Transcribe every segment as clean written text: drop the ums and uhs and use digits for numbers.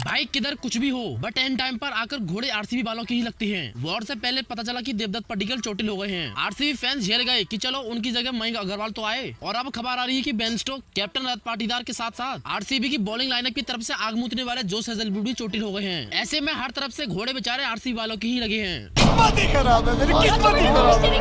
भाई किधर कुछ भी हो बट एंड टाइम पर आकर घोड़े आरसीबी वालों के ही लगते हैं। वॉर से पहले पता चला कि देवदत्त पडिक्कल चोटिल हो गए हैं। आरसीबी फैंस झेल गए कि चलो उनकी जगह मयंक अग्रवाल तो आए, और अब खबर आ रही है कि Ben Stoke, captain Rajat Patidar के साथ साथ आरसीबी की बॉलिंग लाइनअप की तरफ से आग मूतने वाले जोश हेजलवुड भी चोटिल हो गए हैं। ऐसे में हर तरफ से घोड़े बेचारे आरसीबी वालों के ही लगे हैं।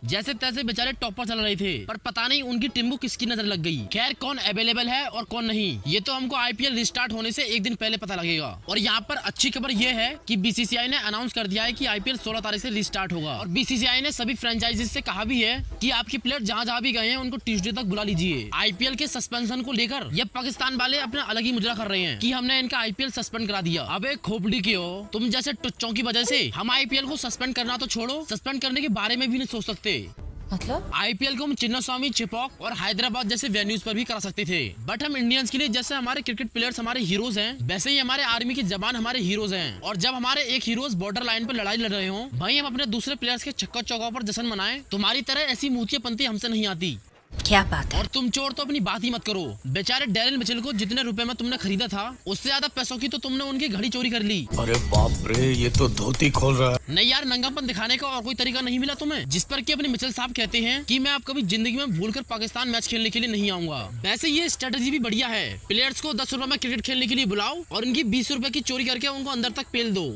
जैसे तैसे बेचारे टॉप पर चल रहे थे, पर पता नहीं उनकी टीम को किसकी नजर लग गई। खैर कौन अवेलेबल है और कौन नहीं, ये तो हमको आईपीएल रिस्टार्ट होने से एक दिन पहले पता लगेगा। और यहाँ पर अच्छी खबर ये है कि बीसीसीआई ने अनाउंस कर दिया है कि आईपीएल 16 तारीख से रिस्टार्ट होगा। और बीसीसीआई ने सभी फ्रेंचाइजीज से कहा भी है कि आपके प्लेयर जहाँ भी गए हैं उनको ट्यूसडे तक बुला लीजिए। आईपीएल के सस्पेंशन को लेकर ये पाकिस्तान वाले अपना अलग ही मुजरा कर रहे हैं कि हमने इनका आईपीएल सस्पेंड करा दिया। अब एक खोपड़ी के हो तुम जैसे टुच्चों की वजह से हम आईपीएल को सस्पेंड करना तो छोड़ो, सस्पेंड करने के बारे में भी नहीं सोच सकते। मतलब आईपीएल को हम चिन्नास्वामी, चिपॉक और हैदराबाद जैसे वेन्यूज पर भी करा सकते थे, बट हम इंडियंस के लिए जैसे हमारे क्रिकेट प्लेयर्स हमारे हीरोज हैं, वैसे ही हमारे आर्मी के जवान हमारे हीरोज हैं। और जब हमारे एक हीरोज बॉर्डर लाइन पर लड़ाई लड़ रहे हो, भाई हम अपने दूसरे प्लेयर्स के चक्का चौका पर जश्न मनाएं। तुम्हारी तरह ऐसी मूतियापंती हमसे नहीं आती। क्या बात है। और तुम चोर तो अपनी बात ही मत करो। बेचारे डैरेन मिचेल को जितने रुपए में तुमने खरीदा था उससे ज्यादा पैसों की तो तुमने उनकी घड़ी चोरी कर ली। अरे बाप रे, ये तो धोती खोल रहा है। नहीं यार, नंगापन दिखाने का और कोई तरीका नहीं मिला तुम्हें, जिस पर कि अपने मिचेल साहब कहते हैं कि मैं अब कभी जिंदगी में भूलकर पाकिस्तान मैच खेलने के लिए नहीं आऊंगा। वैसे ये स्ट्रेटेजी भी बढ़िया है, प्लेयर्स को 10 रुपए में क्रिकेट खेलने के लिए बुलाओ और उनकी 20 रुपए की चोरी करके उनको अंदर तक पेल दो।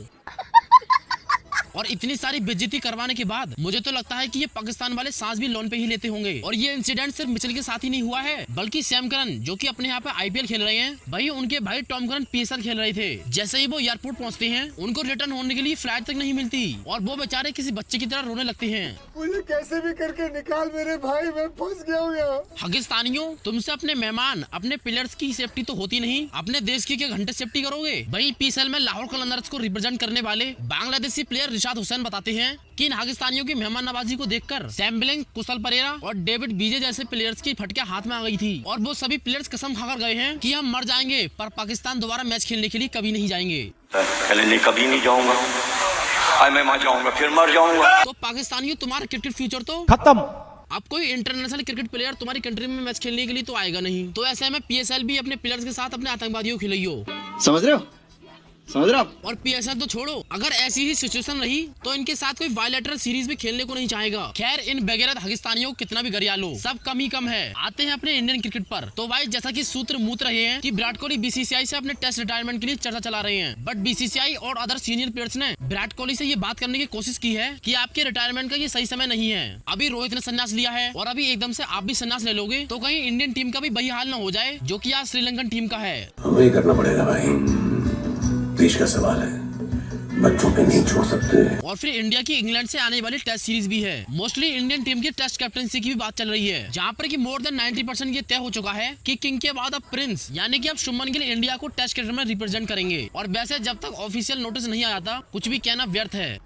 और इतनी सारी बेइज्जती करवाने के बाद मुझे तो लगता है कि ये पाकिस्तान वाले सांस भी लोन पे ही लेते होंगे। और ये इंसिडेंट सिर्फ मिचेल के साथ ही नहीं हुआ है, बल्कि सैम करन जो कि अपने यहाँ पे आईपीएल खेल रहे हैं, भाई उनके भाई टॉम करन पीएसएल खेल रहे थे। जैसे ही वो एयरपोर्ट पहुँचते हैं उनको रिटर्न होने के लिए फ्लाइट तक नहीं मिलती और वो बेचारे किसी बच्चे की तरह रोने लगते हैं। मुझे कैसे भी करके निकाल मेरे भाई, मैं फंस गया हूँ यहाँ। पाकिस्तानियों, तुमसे अपने मेहमान अपने प्लेयर्स की सेफ्टी तो होती नहीं, अपने देश की क्या घंटे सेफ्टी करोगे। वही पीएसएल में लाहौर कलंदर्स को रिप्रेजेंट करने वाले बांग्लादेशी प्लेयर रिशाद हुसैन बताते हैं कि इन पाकिस्तानियों की मेहमान नवाजी को देखकर सैम बिलिंग, कुशल परेरा और डेविड बीजे जैसे प्लेयर्स की फटके हाथ में आ गई थी। और वो सभी प्लेयर्स कसम खाकर गए हैं कि हम मर जाएंगे पर पाकिस्तान दोबारा मैच खेलने के लिए कभी नहीं जाएंगे। खेलने कभी नहीं जाऊंगा, मैं मर जाऊंगा फिर मर जाऊंगा। तो पाकिस्तानियों, तुम्हारा क्रिकेट फ्यूचर तो खत्म। अब कोई इंटरनेशनल क्रिकेट प्लेयर तुम्हारी कंट्री में मैच खेलने के लिए तो आएगा नहीं। तो ऐसे में पीएसएल भी अपने प्लेयर्स के साथ अपने आतंकवादियों को खिलाइयो। समझ रहे हो? और पीएसएल तो छोड़ो, अगर ऐसी ही सिचुएशन रही तो इनके साथ कोई बायलैटरल सीरीज भी खेलने को नहीं चाहेगा। खैर इन बेगैरत पाकिस्तानियों को कितना भी गरिया लो, सब कम ही कम है। आते हैं अपने इंडियन क्रिकेट पर। तो भाई जैसा कि सूत्र मूत रहे हैं कि विराट कोहली बीसीसीआई से अपने टेस्ट रिटायरमेंट के लिए चर्चा चला रहे हैं, बट बीसीसीआई और अदर सीनियर प्लेयर्स ने विराट कोहली से ये बात करने की कोशिश की है कि आपके रिटायरमेंट का ये सही समय नहीं है। अभी रोहित ने संन्यास लिया है और अभी एकदम से आप भी संन्यास ले लोगे तो कहीं इंडियन टीम का भी वही हाल न हो जाए जो कि आज श्रीलंकन टीम का है। हमें ही करना पड़ेगा भाई, देश का सवाल है, बच्चों पे नहीं छोड़ सकते। और फिर इंडिया की इंग्लैंड से आने वाली टेस्ट सीरीज भी है। मोस्टली इंडियन टीम की टेस्ट कैप्टनसी की भी बात चल रही है, जहां पर कि मोर देन 90% ये तय हो चुका है कि किंग के बाद अब प्रिंस यानी कि अब शुभमन गिल इंडिया को टेस्ट क्रिकेट में रिप्रेजेंट करेंगे। और वैसे जब तक ऑफिशियल नोटिस नहीं आया था कुछ भी कहना व्यर्थ है।